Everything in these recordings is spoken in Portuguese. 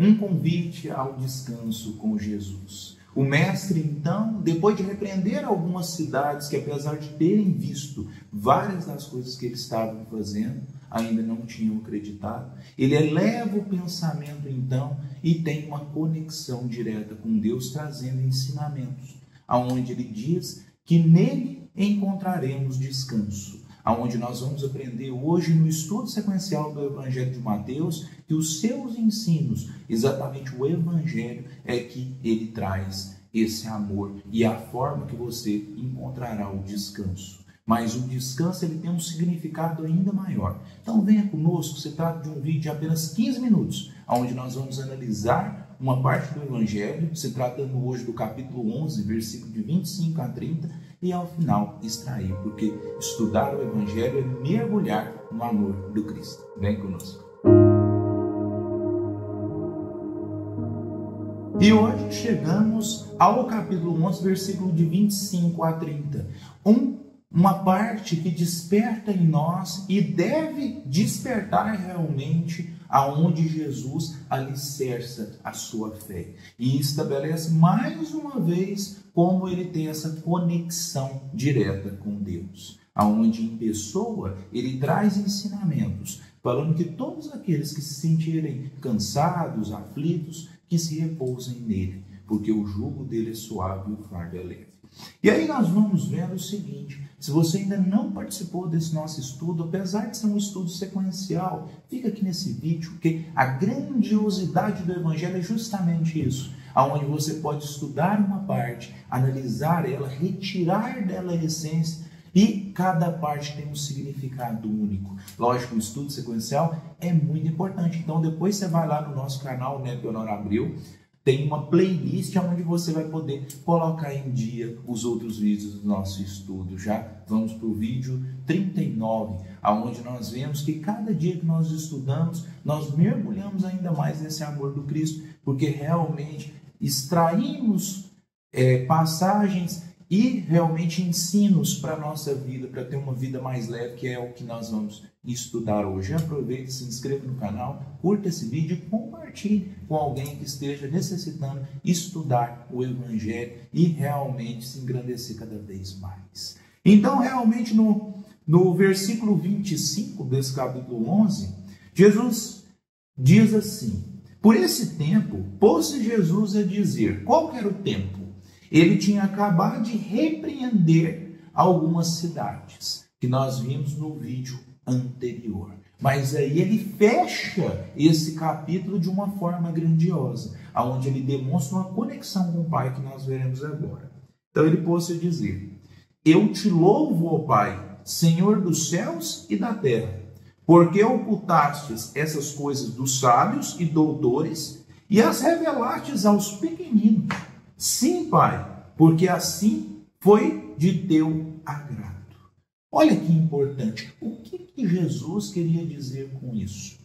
um convite ao descanso com Jesus. O mestre, então, depois de repreender algumas cidades que, apesar de terem visto várias das coisas que eles estavam fazendo, ainda não tinham acreditado, ele eleva o pensamento, então, e tem uma conexão direta com Deus, trazendo ensinamentos, aonde ele diz que nele encontraremos descanso, aonde nós vamos aprender hoje no estudo sequencial do Evangelho de Mateus que os seus ensinos, exatamente o Evangelho, é que ele traz esse amor e a forma que você encontrará o descanso. Mas o descanso ele tem um significado ainda maior. Então venha conosco, se trata de um vídeo de apenas 15 minutos, onde nós vamos analisar uma parte do Evangelho, se tratando hoje do capítulo 11, versículo de 25 a 30, e ao final extrair, porque estudar o Evangelho é mergulhar no amor do Cristo. Vem conosco. E hoje chegamos ao capítulo 11, versículo de 25 a 30. Uma parte que desperta em nós e deve despertar realmente aonde Jesus alicerça a sua fé. E estabelece mais uma vez como ele tem essa conexão direta com Deus. Aonde em pessoa ele traz ensinamentos, falando que todos aqueles que se sentirem cansados, aflitos, que se repousem nele, porque o jugo dele é suave e o fardo é leve. E aí nós vamos vendo o seguinte: se você ainda não participou desse nosso estudo, apesar de ser um estudo sequencial, fica aqui nesse vídeo, porque a grandiosidade do Evangelho é justamente isso, onde você pode estudar uma parte, analisar ela, retirar dela a essência, e cada parte tem um significado único. Lógico, o estudo sequencial é muito importante. Então depois você vai lá no nosso canal, né, Leonor Abreu, tem uma playlist onde você vai poder colocar em dia os outros vídeos do nosso estudo. Já vamos para o vídeo 39, onde nós vemos que cada dia que nós estudamos, nós mergulhamos ainda mais nesse amor do Cristo, porque realmente extraímos passagens e realmente ensinos para a nossa vida, para ter uma vida mais leve, que é o que nós vamos estudar hoje. Aproveite, se inscreva no canal, curta esse vídeo e compartilhe com alguém que esteja necessitando estudar o Evangelho e realmente se engrandecer cada vez mais. Então, realmente, no versículo 25 desse capítulo 11, Jesus diz assim: por esse tempo, pôs-se Jesus a dizer. Qual era o tempo? Ele tinha acabado de repreender algumas cidades, que nós vimos no vídeo anterior. Mas aí ele fecha esse capítulo de uma forma grandiosa, onde ele demonstra uma conexão com o Pai, que nós veremos agora. Então ele pôs-se a dizer: eu te louvo, ó Pai, Senhor dos céus e da terra, porque ocultastes essas coisas dos sábios e doutores e as revelastes aos pequeninos. Sim, Pai, porque assim foi de teu agrado. Olha que importante. O que Jesus queria dizer com isso?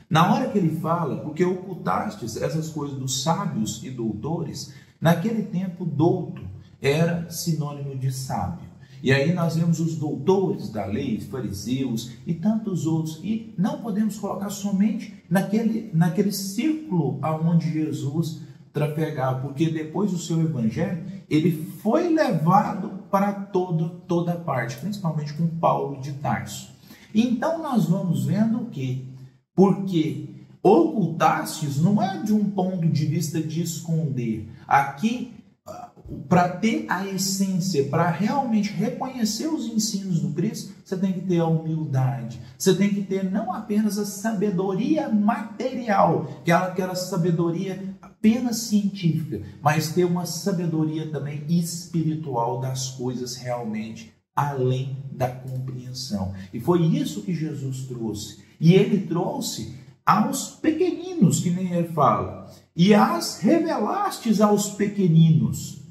Na hora que ele fala, porque ocultastes essas coisas dos sábios e doutores, naquele tempo, douto era sinônimo de sábio. E aí nós vemos os doutores da lei, fariseus e tantos outros. E não podemos colocar somente naquele círculo aonde Jesus trafegar, porque depois do seu evangelho, ele foi levado para toda parte, principalmente com Paulo de Tarso. Então nós vamos vendo o quê? Porque ocultastes não é de um ponto de vista de esconder. Aqui, para ter a essência, para realmente reconhecer os ensinos do Cristo, você tem que ter a humildade. Você tem que ter não apenas a sabedoria material, aquela sabedoria apenas científica, mas ter uma sabedoria também espiritual das coisas realmente além da compreensão. E foi isso que Jesus trouxe. E ele trouxe aos pequeninos, que nem ele fala, e as revelastes aos pequeninos.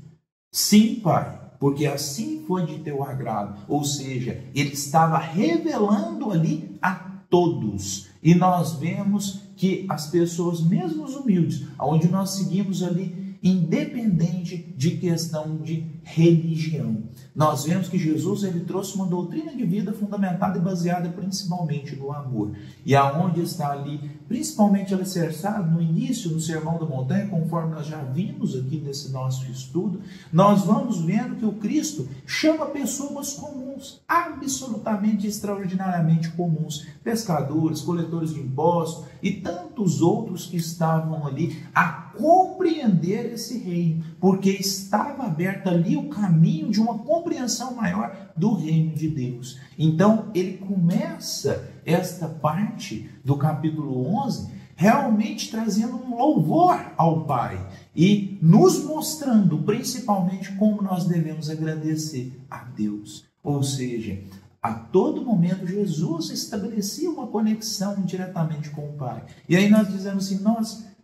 Sim, Pai, porque assim foi de teu agrado. Ou seja, ele estava revelando ali a todos. E nós vemos que as pessoas, mesmo os humildes, onde nós seguimos ali independente de questão de religião. Nós vemos que Jesus ele trouxe uma doutrina de vida fundamentada e baseada principalmente no amor. E aonde está ali, principalmente alicerçado no início do Sermão da Montanha, conforme nós já vimos aqui nesse nosso estudo, nós vamos vendo que o Cristo chama pessoas comuns, absolutamente extraordinariamente comuns, pescadores, coletores de impostos e tantos outros que estavam ali a compreender esse reino, porque estava aberto ali o caminho de uma compreensão maior do reino de Deus. Então, ele começa esta parte do capítulo 11 realmente trazendo um louvor ao Pai e nos mostrando principalmente como nós devemos agradecer a Deus. Ou seja, a todo momento Jesus estabelecia uma conexão diretamente com o Pai. E aí nós dizemos assim,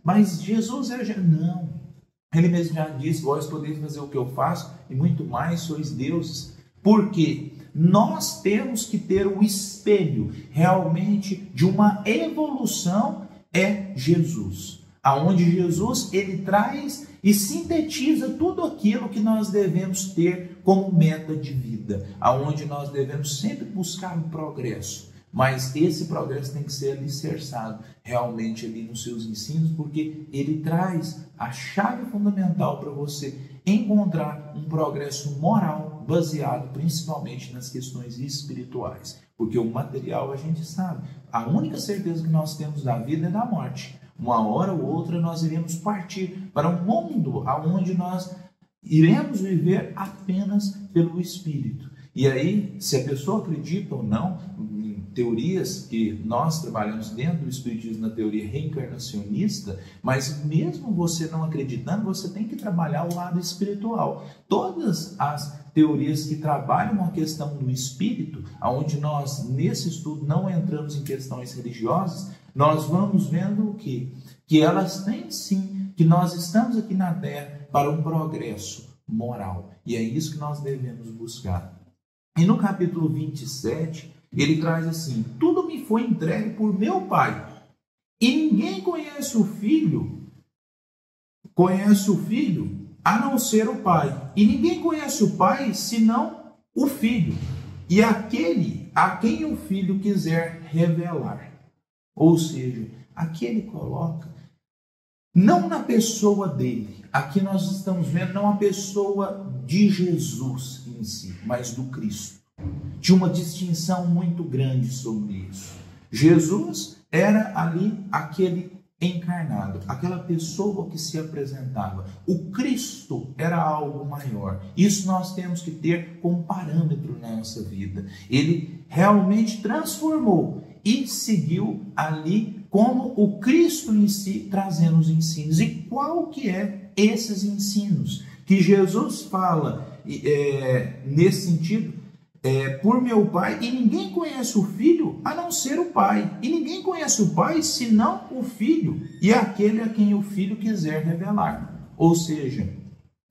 mas Jesus é... Não, ele mesmo já disse, vós podeis fazer o que eu faço e muito mais, sois deuses. Por quê? Nós temos que ter o espelho realmente de uma evolução é Jesus. Aonde Jesus ele traz e sintetiza tudo aquilo que nós devemos ter como meta de vida. Aonde nós devemos sempre buscar o progresso. Mas esse progresso tem que ser alicerçado realmente ali nos seus ensinos, porque ele traz a chave fundamental para você encontrar um progresso moral baseado principalmente nas questões espirituais. Porque o material a gente sabe, a única certeza que nós temos da vida é da morte. Uma hora ou outra nós iremos partir para um mundo onde nós iremos viver apenas pelo Espírito. E aí, se a pessoa acredita ou não, teorias que nós trabalhamos dentro do Espiritismo na teoria reencarnacionista, mas mesmo você não acreditando, você tem que trabalhar o lado espiritual. Todas as teorias que trabalham a questão do espírito, onde nós nesse estudo não entramos em questões religiosas, nós vamos vendo o quê? Que elas têm sim, que nós estamos aqui na Terra para um progresso moral. E é isso que nós devemos buscar. E no capítulo 27, ele traz assim, tudo me foi entregue por meu Pai, e ninguém conhece o Filho a não ser o Pai, e ninguém conhece o Pai senão o Filho, e aquele a quem o Filho quiser revelar. Ou seja, aqui ele coloca, não na pessoa dele, aqui nós estamos vendo não a pessoa de Jesus em si, mas do Cristo. Tinha uma distinção muito grande sobre isso. Jesus era ali aquele encarnado, aquela pessoa que se apresentava. O Cristo era algo maior. Isso nós temos que ter como parâmetro na nossa vida. Ele realmente transformou e seguiu ali como o Cristo em si trazendo os ensinos. E qual que é esses ensinos que Jesus fala nesse sentido? Por meu Pai, e ninguém conhece o Filho a não ser o Pai, e ninguém conhece o Pai senão o Filho, e aquele a quem o Filho quiser revelar. Ou seja,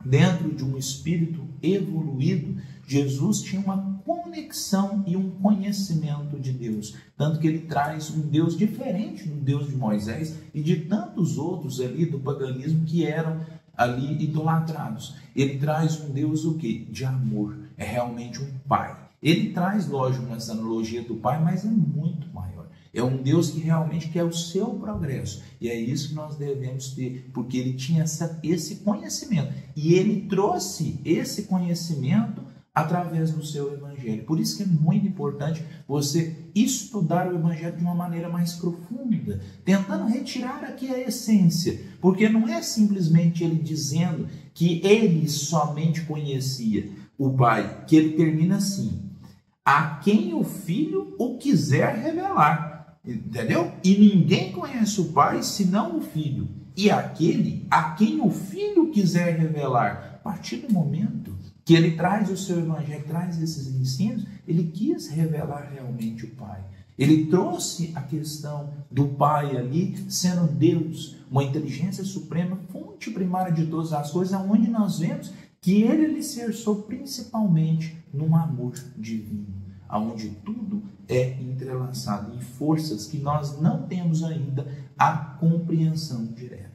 dentro de um espírito evoluído, Jesus tinha uma conexão e um conhecimento de Deus, tanto que ele traz um Deus diferente do Deus de Moisés e de tantos outros ali do paganismo que eram ali idolatrados. Ele traz um Deus o quê? De amor. É realmente um Pai. Ele traz, lógico, nessa analogia do Pai, mas é muito maior. É um Deus que realmente quer o seu progresso. E é isso que nós devemos ter, porque ele tinha esse conhecimento. E ele trouxe esse conhecimento através do seu Evangelho. Por isso que é muito importante você estudar o Evangelho de uma maneira mais profunda, tentando retirar aqui a essência, porque não é simplesmente ele dizendo que ele somente conhecia o Pai, que ele termina assim, a quem o Filho o quiser revelar, entendeu? E ninguém conhece o Pai senão o Filho, e aquele a quem o Filho quiser revelar. A partir do momento que ele traz o seu Evangelho, traz esses ensinos, ele quis revelar realmente o Pai. Ele trouxe a questão do Pai ali, sendo Deus, uma inteligência suprema, fonte primária de todas as coisas, onde nós vemos que ele alicerçou principalmente num amor divino, onde tudo é entrelaçado em forças que nós não temos ainda a compreensão direta.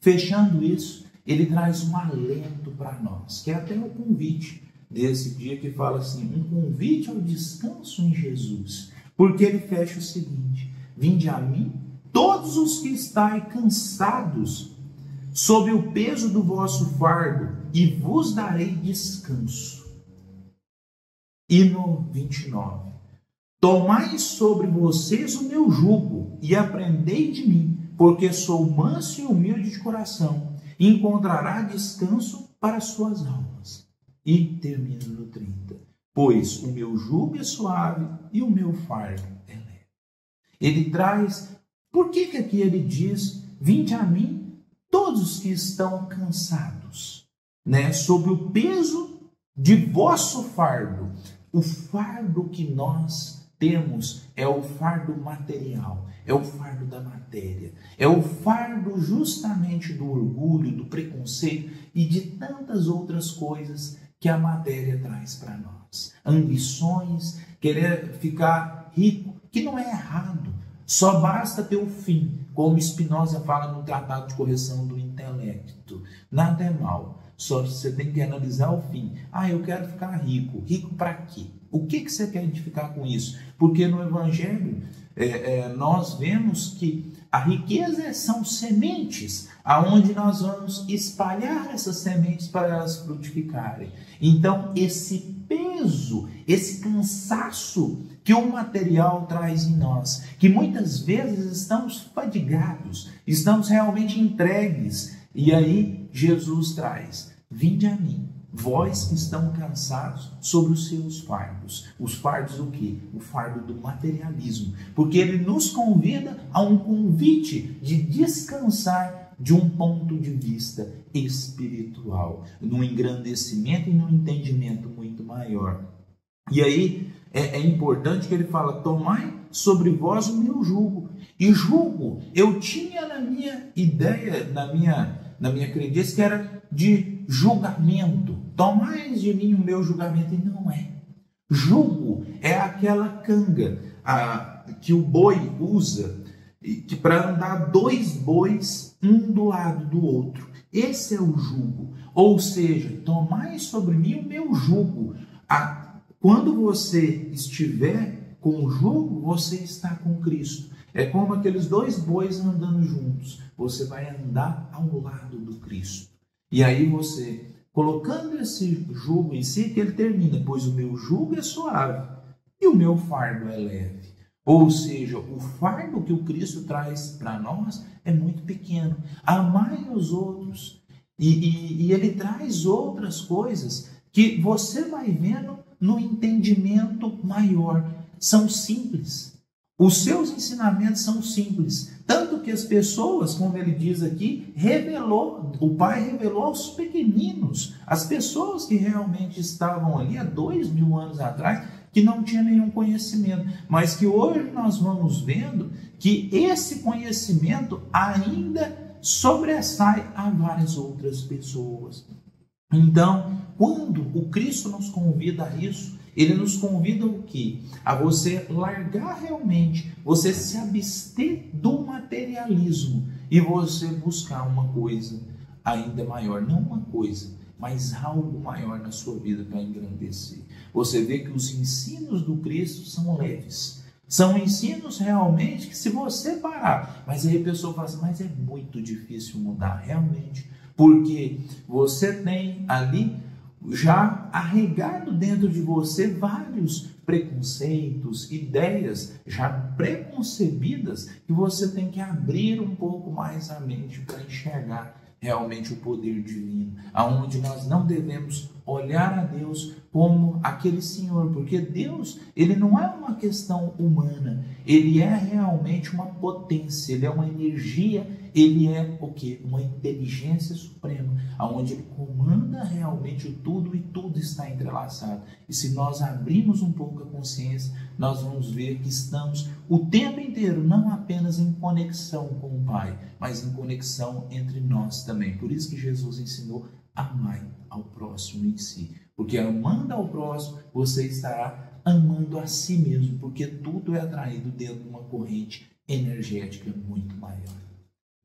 Fechando isso, ele traz um alento para nós, que é até o convite desse dia que fala assim, um convite ao descanso em Jesus. Porque ele fecha o seguinte: vinde a mim, todos os que estáis cansados, sob o peso do vosso fardo, e vos darei descanso. E no 29, tomai sobre vocês o meu jugo, e aprendei de mim, porque sou manso e humilde de coração, e encontrará descanso para as suas almas. E termina no 30, pois o meu jugo é suave e o meu fardo é leve. Ele traz, por que aqui ele diz, vinde a mim todos os que estão cansados, sob o peso de vosso fardo. O fardo que nós temos é o fardo material, é o fardo da matéria, é o fardo justamente do orgulho, do preconceito e de tantas outras coisas que a matéria traz para nós. Ambições, querer ficar rico, que não é errado, só basta ter o fim, como Spinoza fala no Tratado de Correção do Intelecto. Nada é mal, só você tem que analisar o fim. Eu quero ficar rico. Rico para quê? O que você quer identificar com isso? Porque no Evangelho nós vemos que a riqueza são sementes, aonde nós vamos espalhar essas sementes para elas frutificarem. Então, esse peso, esse cansaço que o material traz em nós, que muitas vezes estamos fadigados, estamos realmente entregues, e aí Jesus traz, vinde a mim, vós que estão cansados sobre os seus fardos. Os fardos o quê? O fardo do materialismo. Porque ele nos convida a um convite de descansar de um ponto de vista espiritual, num engrandecimento e num entendimento muito maior. E aí é importante que ele fala, tomai sobre vós o meu jugo. E jugo, eu tinha na minha ideia, na minha crendice, que era de julgamento. Tomai de mim o meu julgamento, e não é. Jugo é aquela canga que o boi usa que para andar dois bois, um do lado do outro. Esse é o jugo. Ou seja, tomai sobre mim o meu jugo. Quando você estiver com o jugo, você está com Cristo. É como aqueles dois bois andando juntos. Você vai andar ao lado do Cristo. E aí você, colocando esse jugo em si, que ele termina, pois o meu jugo é suave e o meu fardo é leve. Ou seja, o fardo que o Cristo traz para nós é muito pequeno. Amai os outros. E ele traz outras coisas que você vai vendo no entendimento maior. São simples. Os seus ensinamentos são simples. Tanto que as pessoas, como ele diz aqui, o Pai revelou aos pequeninos, as pessoas que realmente estavam ali há 2000 anos atrás, que não tinham nenhum conhecimento, mas que hoje nós vamos vendo que esse conhecimento ainda sobressai a várias outras pessoas. Então, quando o Cristo nos convida a isso, ele nos convida o quê? A você largar realmente, você se abster do materialismo e você buscar uma coisa ainda maior. Não uma coisa, mas algo maior na sua vida para engrandecer. Você vê que os ensinos do Cristo são leves. São ensinos realmente que se você parar, mas aí a pessoa fala assim, mas é muito difícil mudar realmente, porque você tem ali já arraigado dentro de você vários preconceitos, ideias já preconcebidas que você tem que abrir um pouco mais a mente para enxergar realmente o poder divino, aonde nós não devemos olhar a Deus como aquele Senhor, porque Deus, ele não é uma questão humana, ele é realmente uma potência, ele é uma energia, ele é o quê? Uma inteligência suprema, aonde ele comanda realmente o tudo e tudo está entrelaçado. E se nós abrirmos um pouco a consciência, nós vamos ver que estamos o tempo inteiro não apenas em conexão com o Pai, mas em conexão entre nós também. Por isso que Jesus ensinou: amai ao próximo em si. Porque amando ao próximo, você estará amando a si mesmo, porque tudo é atraído dentro de uma corrente energética muito maior.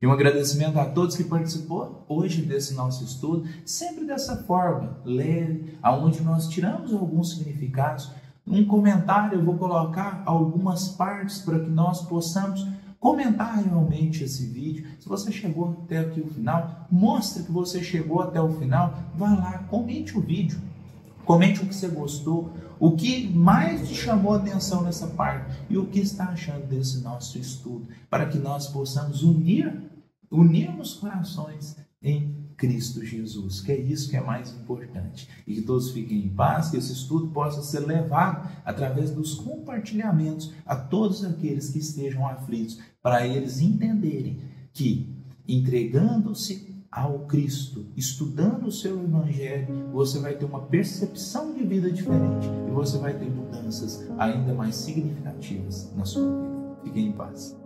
E um agradecimento a todos que participou hoje desse nosso estudo, sempre dessa forma, leve, aonde nós tiramos alguns significados. Um comentário, eu vou colocar algumas partes para que nós possamos comentar realmente esse vídeo. Se você chegou até aqui o final, mostre que você chegou até o final. Vá lá, comente o vídeo, comente o que você gostou, o que mais te chamou a atenção nessa parte e o que está achando desse nosso estudo, para que nós possamos unirmos corações em Cristo Jesus, que é isso que é mais importante. E que todos fiquem em paz, que esse estudo possa ser levado através dos compartilhamentos a todos aqueles que estejam aflitos, para eles entenderem que, entregando-se ao Cristo, estudando o seu Evangelho, você vai ter uma percepção de vida diferente e você vai ter mudanças ainda mais significativas na sua vida. Fiquem em paz.